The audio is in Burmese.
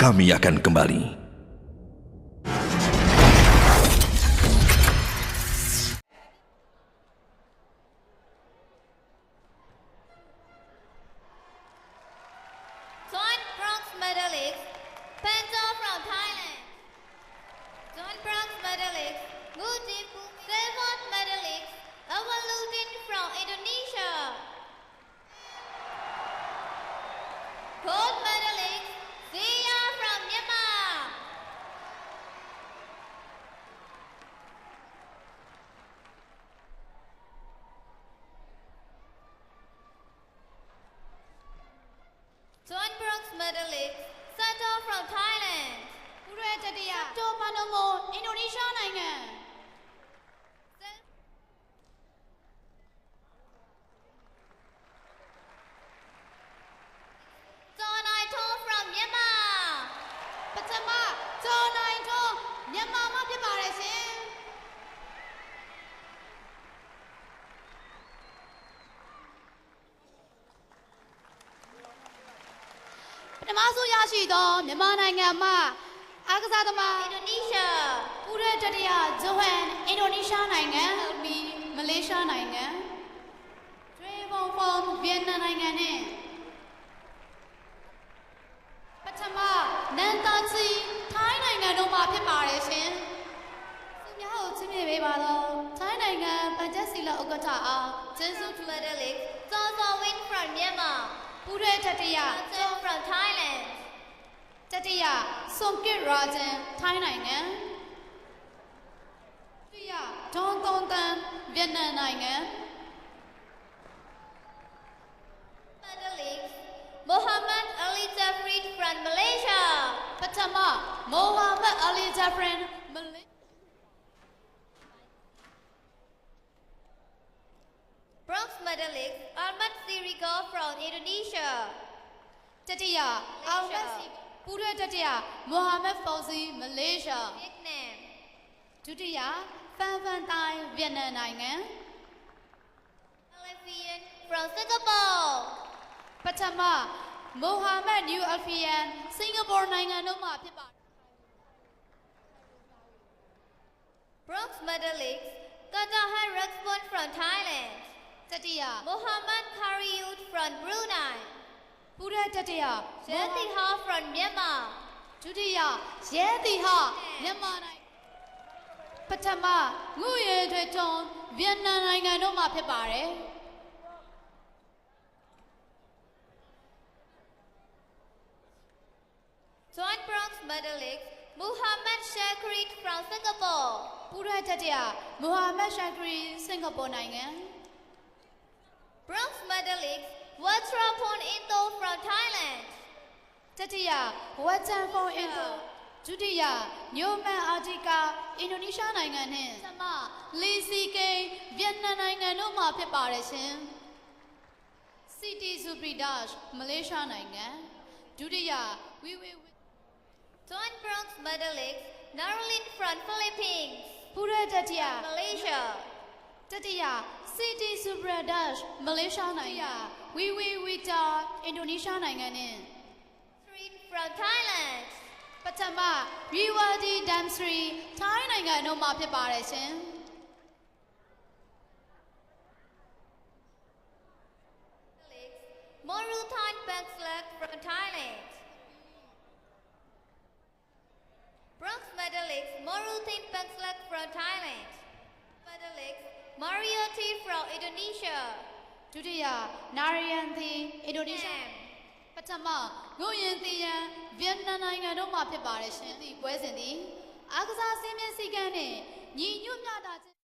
Kami akan kembali. Joint bronze medalist, Pento from Thailand. Joint bronze medalist, Ngutipu. Silver medalist, Awaluddin from Indonesia. Gold medalist, Zia from Myanmar. Joint bronze medalist, Sato from Thailand. ဦးရဲတတိယတိုမန်နိုမိုအင်ဒိုနီးရှားနိုင်ငံ Jonai Thong from Myanmar. ပထမဂျော်နိုင်ထွန်းမြန်မာမှဖြစ်ပါတယ်ရှင်ပထမဆုံးရရှိသောမြန်မာနိုင်ငံမှအားကစားသမား Indonesia. ဦးရဲတတိယဂျိုဟန်အင်ဒိုနီးရှားနိုင်ငံပြီးမလေးရှားနိုင်ငံဒရေဗွန်ဖုန်ဗီယက်နမ်နိုင်ငံနဲ့ပထမနန်တာချီထိုင်းနိုင်ငံတို့မှဖြစ်ပါတယ်ရှင်သူများကိုချီးမြှင့်ပေးပါတော့ထိုင်းနိုင်ငံပန်ချက်စီလဥက္ကဋ္ဌအား Jesuit medalist, Zozo Win from Myanmar. ဦးရဲတတိယ Zhou from Thailand. တတိယဆွန်ကစ်ရာဂျန်ထိုင်းနိုင်ငံဒုတိယဒေါန်ကွန်တန်ဗီယက်နမ်နိုင်ငံ Medalist, Muhammad Ali Jafrid from Malaysia. ပထမမိုဟာမက်အလီဂျာဖရန်မလေး Bronze medalist, Ahmad Sirigo from Indonesia. တတိယအောင်မက်စီပူရဲတတိယမိုဟာမက်ဖောစီမလေးရှား Vietnam. ဒုတိယဖန်ဖန်တိုင်းဗီယက်နမ်နိုင်ငံ Olympian from Singapore. ပထမမိုဟာမက်နျူအလ်ဖီယန်စင်ကာပူနိုင်ငံတို့မှဖြစ်ပါတယ် Bronze medalist, Katahan Rakspon from Thailand. တတိယ Muhammad Kariut from Brunei. ပူရဲတတိယ Jati Ha from Myanmar. ဒုတိယရဲတီဟာမြန်မာနိုင်ငံပထမငုရဲထွေထွန်းဗီယက်နမ်နိုင်ငံတို့မှဖြစ်ပါတယ် Joint bronze medalist, Muhammad Shakrit from Singapore. ပူရဲတတိယမိုဟာမက်ရှာခရီစင်ကာပူနိုင်ငံ Bronze medalist, Watrapon Indo from Thailand. တတိယဝက်ချန်ဖုန်အင်ဒိုဒုတိယညိုမန်အာဂျီကာအင်ဒိုနီးရှားနိုင်ငံနဲ့ပထမလီစီကိန်းဗီယက်နမ်နိုင်ငံတို့မှဖြစ်ပါတယ်ရှင်စီတီဆူပရီဒတ်မလေးရှားနိုင်ငံဒုတိယဝီဝီ Joint bronze medalist, Narulin from Philippines. ပူရဲတတိယ Malaysia. တတိယစီတီဆူပရီဒတ်မလေးရှားနိုင်ငံဝီဝီဝီတာအင်ဒိုနီးရှားနိုင်ငံနဲ့ Three from Thailand. ပထမရီဝါဒီဒမ်စရီထိုင်းနိုင်ငံတို့မှဖြစ်ပါတယ်ရှင် Moruthan Bankslak from Thailand. Bronze medalist, Moruthan Bankslak from Thailand. Medalist, Mariotti from Indonesia. ဒုတိယနာရီယန်သီအင်ဒိုနီးရှားပထမငုံရင်သီယန်ဗီယက်နမ်နိုင်ငံတို့မှဖြစ်ပါတယ်ရှင်ဒီပွဲစဉ်သည်အားကစားစင်းမြင့်စည်းကမ်းနဲ့ညီညွတ်မျှတခြင်း